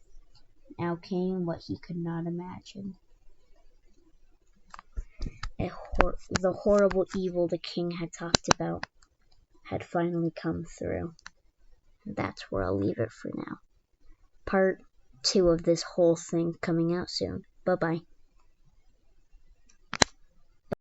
Now came what he could not imagine. The horrible evil the king had talked about had finally come through. That's where I'll leave it for now. Part 2 of this whole thing coming out soon. Bye-bye.